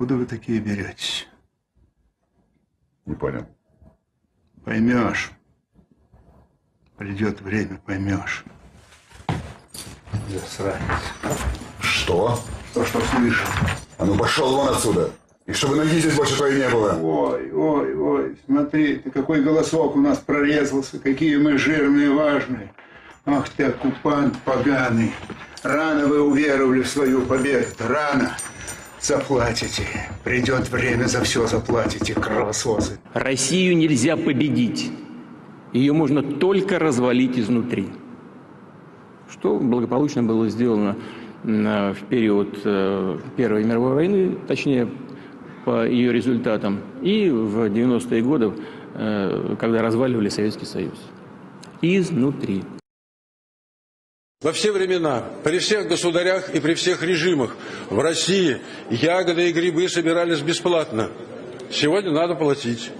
Откуда вы такие беретесь? Не понял. Поймешь. Придет время, поймешь. Засранец. Что? Что слышал? А ну пошел вон отсюда. И чтобы ноги здесь больше твоей не было. Ой, смотри, ты какой голосок у нас прорезался, какие мы жирные, важные. Ах ты, оккупант поганый. Рано вы уверовали в свою победу, рано. Заплатите. Придет время, за все заплатите, кровососы. Россию нельзя победить. Ее можно только развалить изнутри. Что благополучно было сделано в период Первой мировой войны, точнее, по ее результатам, и в 90-е годы, когда разваливали Советский Союз. Изнутри. Во все времена, при всех государях и при всех режимах в России ягоды и грибы собирались бесплатно. Сегодня надо платить.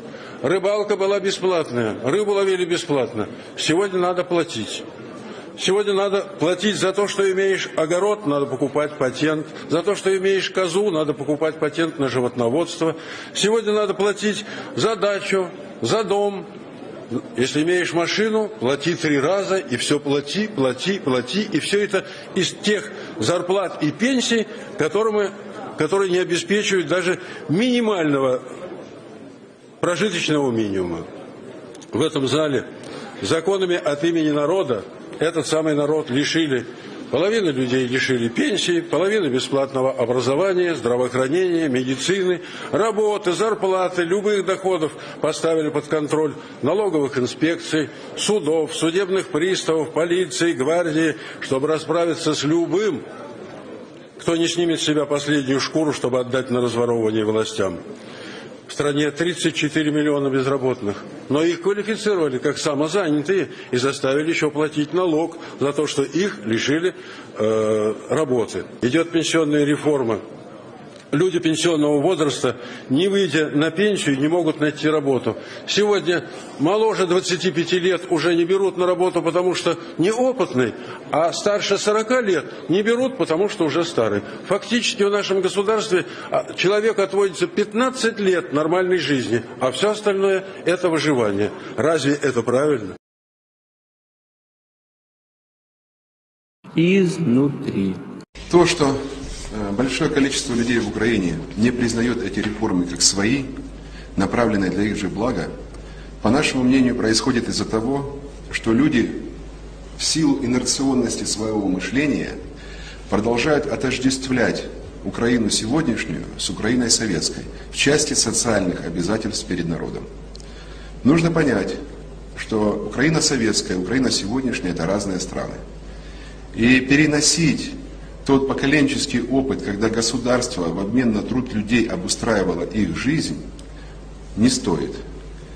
Рыбалка была бесплатная, рыбу ловили бесплатно. Сегодня надо платить. Сегодня надо платить за то, что имеешь огород, надо покупать патент. За то, что имеешь козу, надо покупать патент на животноводство. Сегодня надо платить за дачу, за дом. Если имеешь машину, плати 3 раза, и все плати. И все это из тех зарплат и пенсий, которые не обеспечивают даже минимального прожиточного минимума. В этом зале законами от имени народа этот самый народ лишили, половина людей лишили пенсии, половина бесплатного образования, здравоохранения, медицины, работы, зарплаты, любых доходов поставили под контроль налоговых инспекций, судов, судебных приставов, полиции, гвардии, чтобы расправиться с любым, кто не снимет с себя последнюю шкуру, чтобы отдать на разворовывание властям. В стране 34 миллиона безработных, но их квалифицировали как самозанятые и заставили еще платить налог за то, что их лишили работы. Идет пенсионная реформа. Люди пенсионного возраста, не выйдя на пенсию, не могут найти работу. Сегодня моложе 25 лет уже не берут на работу, потому что неопытный, а старше 40 лет не берут, потому что уже старый. Фактически в нашем государстве человеку отводится 15 лет нормальной жизни, а все остальное – это выживание. Разве это правильно? Изнутри. То, что большое количество людей в Украине не признает эти реформы как свои, направленные для их же блага, по нашему мнению, происходит из-за того, что люди в силу инерционности своего мышления продолжают отождествлять Украину сегодняшнюю с Украиной советской в части социальных обязательств перед народом. Нужно понять, что Украина советская, Украина сегодняшняя – это разные страны. И переносить тот поколенческий опыт, когда государство в обмен на труд людей обустраивало их жизнь, не стоит.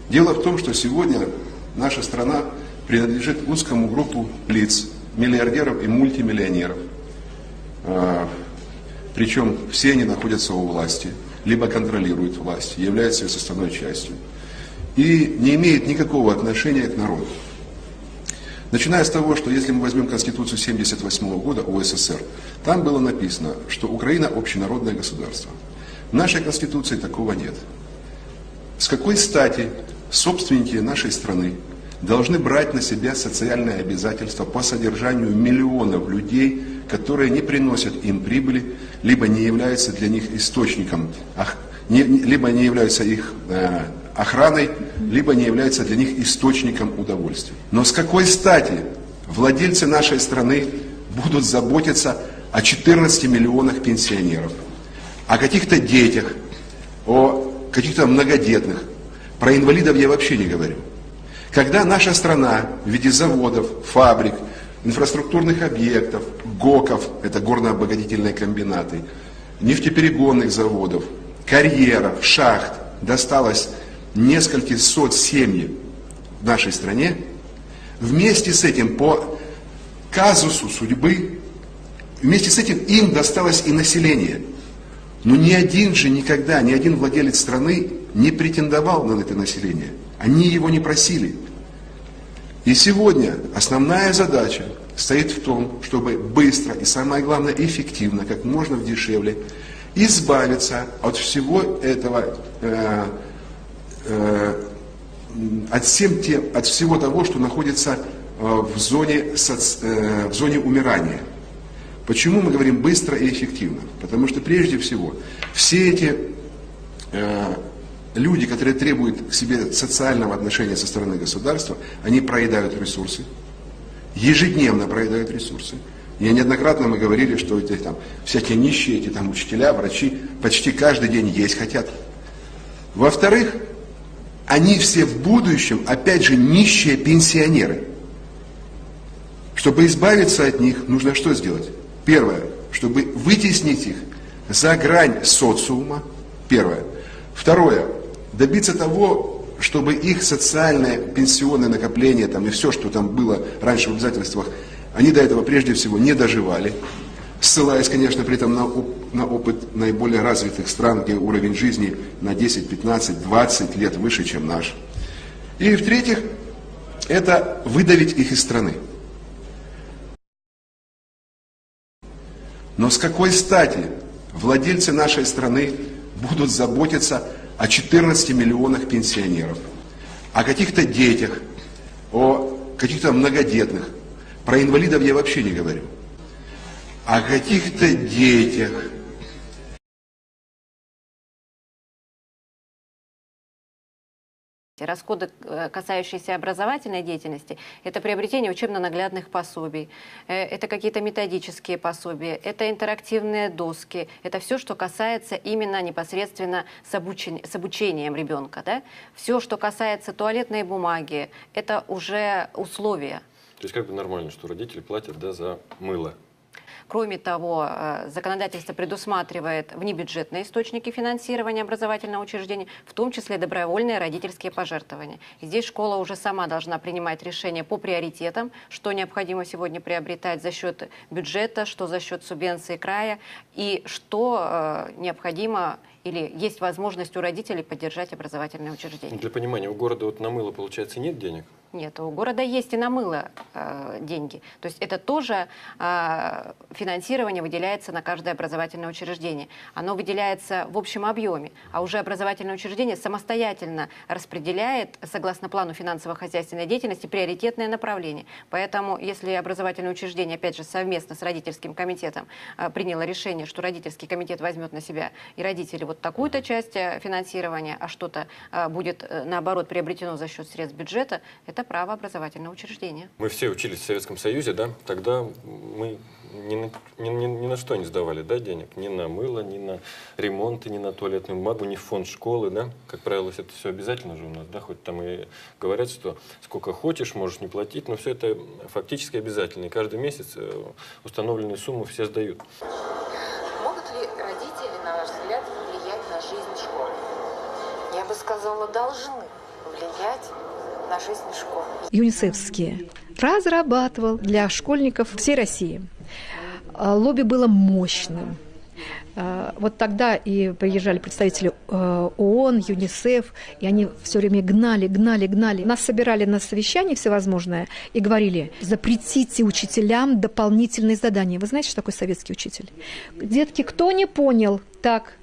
Дело в том, что сегодня наша страна принадлежит узкому группу лиц, миллиардеров и мультимиллионеров. Причем все они находятся у власти, либо контролируют власть, являются ее составной частью. И не имеют никакого отношения к народу. Начиная с того, что если мы возьмем Конституцию 1978 года УССР, там было написано, что Украина общенародное государство. В нашей Конституции такого нет. С какой стати собственники нашей страны должны брать на себя социальные обязательства по содержанию миллионов людей, которые не приносят им прибыли, либо не являются для них источником, либо не являются их охраной, либо не является для них источником удовольствия. Но с какой стати владельцы нашей страны будут заботиться о 14 миллионах пенсионеров, о каких-то детях, о каких-то многодетных? Про инвалидов я вообще не говорю. Когда наша страна в виде заводов, фабрик, инфраструктурных объектов, ГОКов, это горно-обогатительные комбинаты, нефтеперегонных заводов, карьеров, шахт, досталось несколько сот семьи в нашей стране, вместе с этим по казусу судьбы, вместе с этим им досталось и население. Но ни один же никогда, ни один владелец страны не претендовал на это население. Они его не просили. И сегодня основная задача стоит в том, чтобы быстро и, самое главное, эффективно, как можно дешевле, избавиться от всего этого, от всего того, что находится в зоне умирания. Почему мы говорим быстро и эффективно? Потому что прежде всего все эти люди, которые требуют к себе социального отношения со стороны государства, они проедают ресурсы, ежедневно проедают ресурсы. И неоднократно мы говорили, что эти там всякие нищие, эти там учителя, врачи почти каждый день есть хотят. Во-вторых, они все в будущем, опять же, нищие пенсионеры. Чтобы избавиться от них, нужно что сделать? Первое, чтобы вытеснить их за грань социума. Первое. Второе, добиться того, чтобы их социальное пенсионное накопление там, и все, что там было раньше в обязательствах, они до этого прежде всего не доживали, ссылаясь, конечно, при этом на опыт наиболее развитых стран, где уровень жизни на 10, 15, 20 лет выше, чем наш. И в-третьих, это выдавить их из страны. Но с какой стати владельцы нашей страны будут заботиться о 14 миллионах пенсионеров, о каких-то детях, о каких-то многодетных? Про инвалидов я вообще не говорю. О каких-то детях. Расходы, касающиеся образовательной деятельности, это приобретение учебно-наглядных пособий, это какие-то методические пособия, это интерактивные доски, это все, что касается именно непосредственно с обучением ребенка. Да? Все, что касается туалетной бумаги, это уже условия. То есть как бы нормально, что родители платят, да, за мыло? Кроме того, законодательство предусматривает внебюджетные источники финансирования образовательного учреждения, в том числе добровольные родительские пожертвования. И здесь школа уже сама должна принимать решения по приоритетам, что необходимо сегодня приобретать за счет бюджета, что за счет субвенции края, и что необходимо или есть возможность у родителей поддержать образовательное учреждение. Для понимания, у города вот на мыло, получается, нет денег? Нет, у города есть и на мыло деньги. То есть это тоже финансирование выделяется на каждое образовательное учреждение. Оно выделяется в общем объеме, а уже образовательное учреждение самостоятельно распределяет, согласно плану финансово-хозяйственной деятельности, приоритетное направление. Поэтому, если образовательное учреждение, опять же, совместно с родительским комитетом приняло решение, что родительский комитет возьмет на себя и родители вот такую-то часть финансирования, а что-то будет, наоборот, приобретено за счет средств бюджета, это право образовательного учреждения. Мы все учились в Советском Союзе, да? Тогда мы ни на что не сдавали, да, денег? Ни на мыло, ни на ремонты, ни на туалетную бумагу, ни в фонд школы, да? Как правило, это все обязательно же у нас, да? Хоть там и говорят, что сколько хочешь, можешь не платить, но все это фактически обязательно. И каждый месяц установленную сумму все сдают. Могут ли родители, на ваш взгляд, влиять на жизнь школы? Я бы сказала, должны влиять на жизнь школы. ЮНИСЕФские разрабатывал для школьников всей России. Лобби было мощным. Вот тогда и приезжали представители ООН, ЮНИСЕФ, и они все время гнали. Нас собирали на совещание всевозможное и говорили: запретите учителям дополнительные задания. Вы знаете, что такое советский учитель? Детки, кто не понял? Так.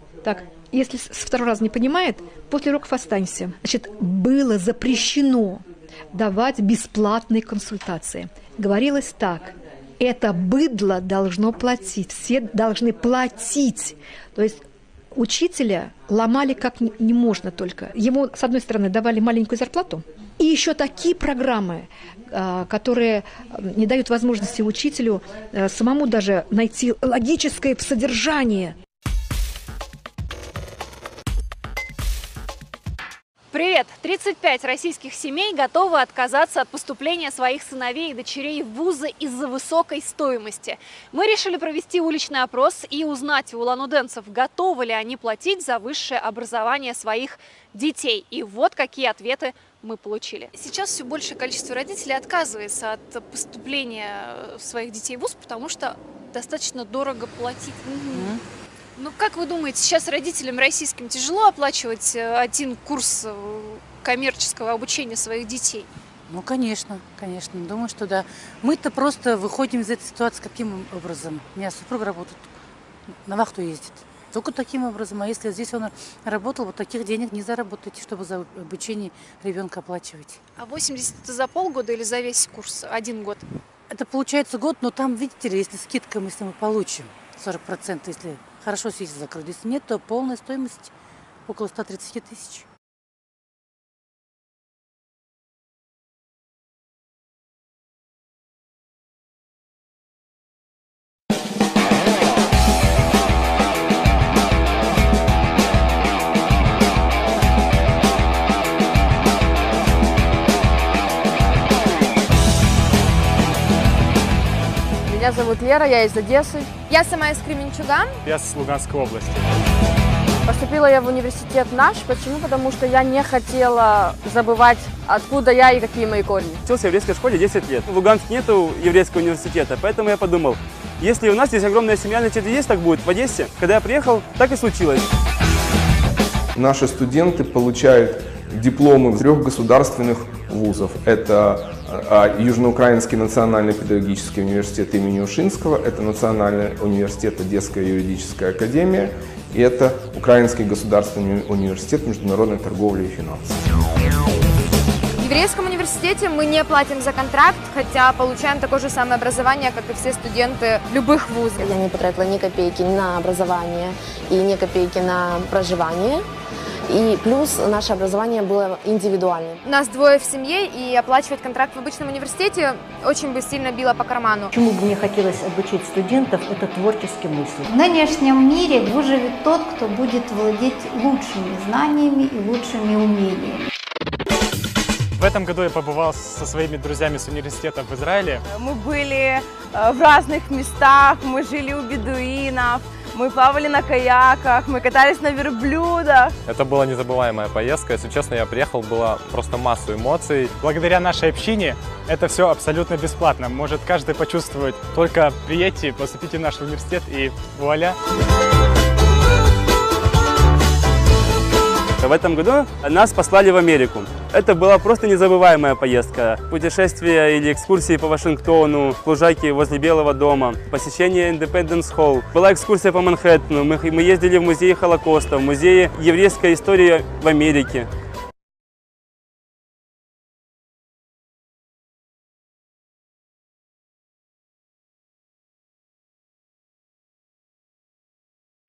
Если с второго раза не понимает, после уроков останься. Значит, было запрещено давать бесплатные консультации. Говорилось так: это быдло должно платить, все должны платить. То есть учителя ломали как не можно только. Ему, с одной стороны, давали маленькую зарплату, и еще такие программы, которые не дают возможности учителю самому даже найти логическое содержание. Привет! 35 российских семей готовы отказаться от поступления своих сыновей и дочерей в вузы из-за высокой стоимости. Мы решили провести уличный опрос и узнать у улан-удэнцев, готовы ли они платить за высшее образование своих детей. И вот какие ответы мы получили. Сейчас все большее количество родителей отказывается от поступления своих детей в вуз, потому что достаточно дорого платить. Ну, как вы думаете, сейчас родителям российским тяжело оплачивать один курс коммерческого обучения своих детей? Ну, конечно. Думаю, что да. Мы-то просто выходим из этой ситуации каким образом? У меня супруг работает, на вахту ездит. Только таким образом. А если здесь он работал, вот таких денег не заработаете, чтобы за обучение ребенка оплачивать. А 80 это за полгода или за весь курс? 1 год? Это получается год, но там, видите ли, если скидка, если мы получим 40%, если хорошо сессию закроют. Если нет, то полная стоимость около 130 тысяч. Меня зовут Лера, я из Одессы. Я сама из Кременчуга. Я с Луганской области. Поступила я в университет наш. Почему? Потому что я не хотела забывать, откуда я и какие мои корни. Учился в еврейской школе 10 лет. В Луганске нету еврейского университета, поэтому я подумал, если у нас здесь огромная семья, значит, здесь так будет, в Одессе. Когда я приехал, так и случилось. Наши студенты получают дипломы 3 государственных вузов. Это Южноукраинский национальный педагогический университет имени Ушинского, это Национальный университет Одесская юридическая академия, и это Украинский государственный университет международной торговли и финансов. В еврейском университете мы не платим за контракт, хотя получаем такое же самое образование, как и все студенты любых вузов. Я не потратила ни копейки на образование и ни копейки на проживание. И плюс наше образование было индивидуальным. Нас 2 в семье, и оплачивать контракт в обычном университете очень бы сильно било по карману. Почему бы мне хотелось обучить студентов, это творчески мысли. В нынешнем мире выживет тот, кто будет владеть лучшими знаниями и лучшими умениями. В этом году я побывал со своими друзьями с университета в Израиле. Мы были в разных местах, мы жили у бедуинов. Мы плавали на каяках, мы катались на верблюдах. Это была незабываемая поездка. Если честно, я приехал, была просто масса эмоций. Благодаря нашей общине это все абсолютно бесплатно. Может каждый почувствовать. Только приедьте, поступите в наш университет и вуаля. В этом году нас послали в Америку. Это была просто незабываемая поездка. Путешествия или экскурсии по Вашингтону, лужайки возле Белого дома, посещение Independence Hall. Была экскурсия по Манхэттену, мы ездили в музей Холокоста, в музей еврейской истории в Америке.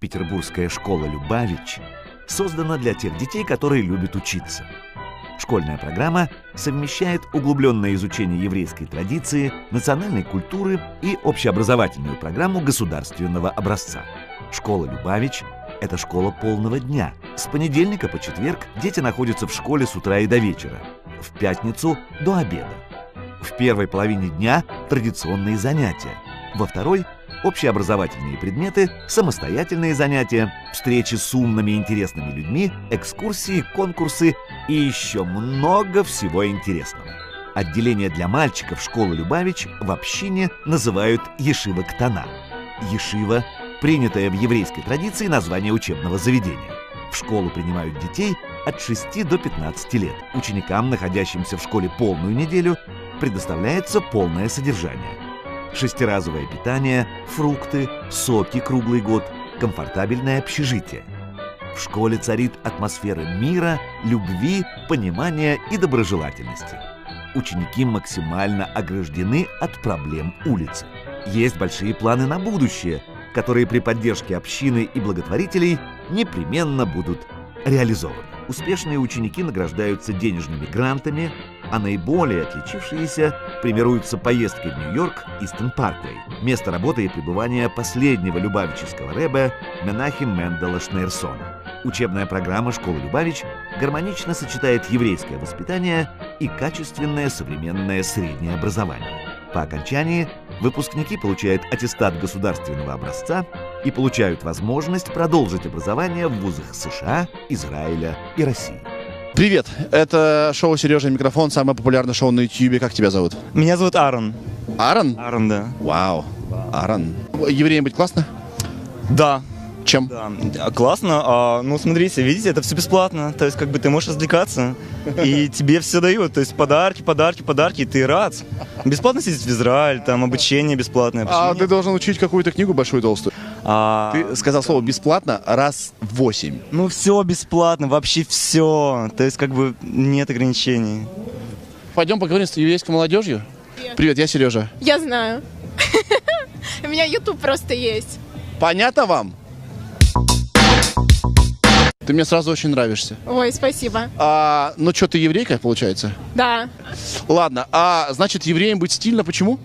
Петербургская школа «Любавич» создана для тех детей, которые любят учиться. Школьная программа совмещает углубленное изучение еврейской традиции, национальной культуры и общеобразовательную программу государственного образца. Школа «Любавич» — это школа полного дня. С понедельника по четверг дети находятся в школе с утра и до вечера, в пятницу — до обеда. В первой половине дня традиционные занятия, во второй — общеобразовательные предметы, самостоятельные занятия, встречи с умными и интересными людьми, экскурсии, конкурсы и еще много всего интересного. Отделение для мальчиков школы «Любавич» в общине называют «Ешива Ктана». Ешива – принятое в еврейской традиции название учебного заведения. В школу принимают детей от 6 до 15 лет. Ученикам, находящимся в школе полную неделю, предоставляется полное содержание. 6-разовое питание, фрукты, соки круглый год, комфортабельное общежитие. В школе царит атмосфера мира, любви, понимания и доброжелательности. Ученики максимально ограждены от проблем улицы. Есть большие планы на будущее, которые при поддержке общины и благотворителей непременно будут реализованы. Успешные ученики награждаются денежными грантами, а наиболее отличившиеся премируются поездкой в Нью-Йорк, Истон-Парквей, место работы и пребывания последнего любавического рэбе Менахем Мендела Шнейрсона. Учебная программа школы «Любавич» гармонично сочетает еврейское воспитание и качественное современное среднее образование. По окончании выпускники получают аттестат государственного образца и получают возможность продолжить образование в вузах США, Израиля и России. Привет, это шоу «Сережа Микрофон», самое популярное шоу на YouTube. Как тебя зовут? Меня зовут Аарон. Аарон? Аарон, да. Вау, Аарон. Евреем быть классно? Да. Чем? Да. Классно. Ну, смотрите, видите, это все бесплатно. То есть, как бы ты можешь развлекаться, и тебе все дают. То есть, подарки, и ты рад. Бесплатно съездить в Израиль, там обучение бесплатное. А ты должен учить какую-то книгу большую толстую? Ты сказал слово «бесплатно» раз 8. Ну, все бесплатно, вообще все. То есть, как бы, нет ограничений. Пойдем поговорим с еврейской молодежью. Привет, я Сережа. Я знаю. У меня YouTube просто есть. Понятно вам? Ты мне сразу очень нравишься. Ой, спасибо. Ну что, ты еврейка, получается? Да. Ладно, значит, евреям быть стильно, почему?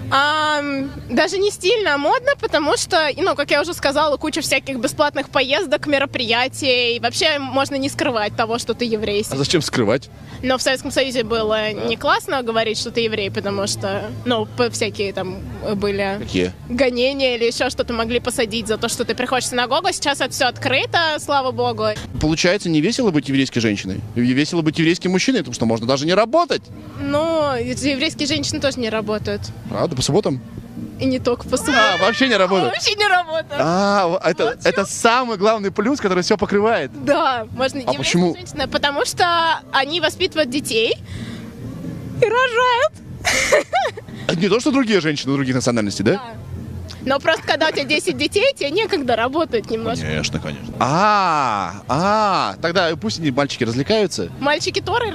Даже не стильно, а модно, потому что, ну, как я уже сказала, куча всяких бесплатных поездок, мероприятий. И вообще можно не скрывать того, что ты еврей. А зачем скрывать? Но в Советском Союзе было не классно говорить, что ты еврей, потому что, ну, всякие там были Какие? гонения или еще что-то, могли посадить за то, что ты приходишь в синагогу. Сейчас это все открыто, слава богу. Получается, не весело быть еврейской женщиной? Весело быть еврейским мужчиной, потому что можно даже не работать. Ну, еврейские женщины тоже не работают. Правда, по субботам? И не только по субботам. Вообще не работают? Вообще не работают. Это самый главный плюс, который все покрывает. Да, можно. А почему? Женщина, потому что они воспитывают детей и рожают. Не то, что другие женщины других национальностей, да? Но просто когда у тебя 10 детей, тебе некогда работать немножко. Конечно, конечно. Тогда пусть они, мальчики, развлекаются. Мальчики Торы